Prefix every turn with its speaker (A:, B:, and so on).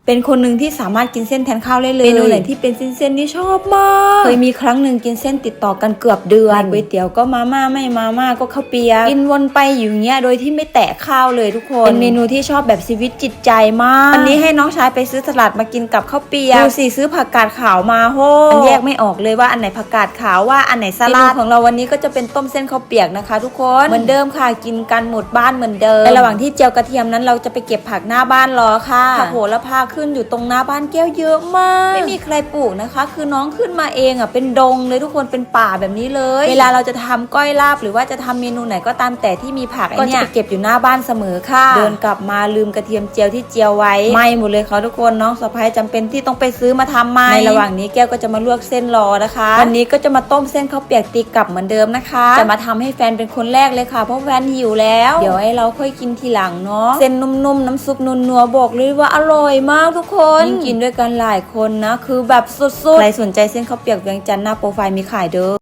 A: เป็นคนหนึ่งที่สามารถกินเส้นแทนข้าวได้เลยเมนูไหนที่เป็นเส้นๆที่ชอบมากเคยมีครั้งหนึ่งกินเส้นติดต่อกันเกือบเดือนก๋วยเตี๋ยวก็มาม่าไม่มาม่าก็ข้าวเปียกกินวนไปอยู่เงี้ยโดยที่ไม่แตะข้าวเลยทุกคนเป็นเมนูที่ชอบแบบชีวิตจิตใจมากวันนี้ให้น้องชายไปซื้อสลัดมากินกับข้าวเปียกดูสิซื้อผักกาดขาวมาโหมันแยกไม่ออกเลยว่าอันไหนผักกาดขาวว่าอันไหนสลัดของเราวันนี้ก็จะเป็นต้มเส้นข้าวเปียกนะคะทุกคนเหมือนเดิมค่ะกินกันหมดบ้านเหมือนเดิมในระหว่างที่เจียวกระเทียมนั้นเราจะไปเก็บผักหน้าบ้านรอค่ะผักโหระพาขึ้นอยู่ตรงหน้าบ้านแก้วเยอะมากไม่มีใครปลูกนะคะคือน้องขึ้นมาเองอ่ะเป็นดงเลยทุกคนเป็นป่าแบบนี้เลยเวลาเราจะทำก้อยลาบหรือว่าจะทำเมนูไหนก็ตามแต่ที่มีผักก็จะไปเก็บอยู่หน้าบ้านเสมอค่ะเดินกลับมาลืมกระเทียมเจียวที่เจียวไว้ไหม้หมดเลยค่ะทุกคนน้องสะพ้ายจำเป็นที่ต้องไปซื้อมาทำใหม่ในระหว่างนี้แก้วก็จะมาลวกเส้นรอนะคะวันนี้ก็จะมาต้มเส้นข้าวเปียกตีกลับเหมือนเดิมนะคะจะมาทำให้แฟนเป็นคนแรกเลยค่ะเพราะแฟนหิวแล้วเดี๋ยวให้เราค่อยกินทีหลังเนาะเส้นนุ่มๆน้ำซุปนัวๆบอกเลยว่าอร่อยมากทุกคนยิ่งกินด้วยกันหลายคนนะคือแบบสุดๆใครสนใจเส้นข้าวเปียกเวียงจันทร์หน้าโปรไฟล์มีขายเด้อ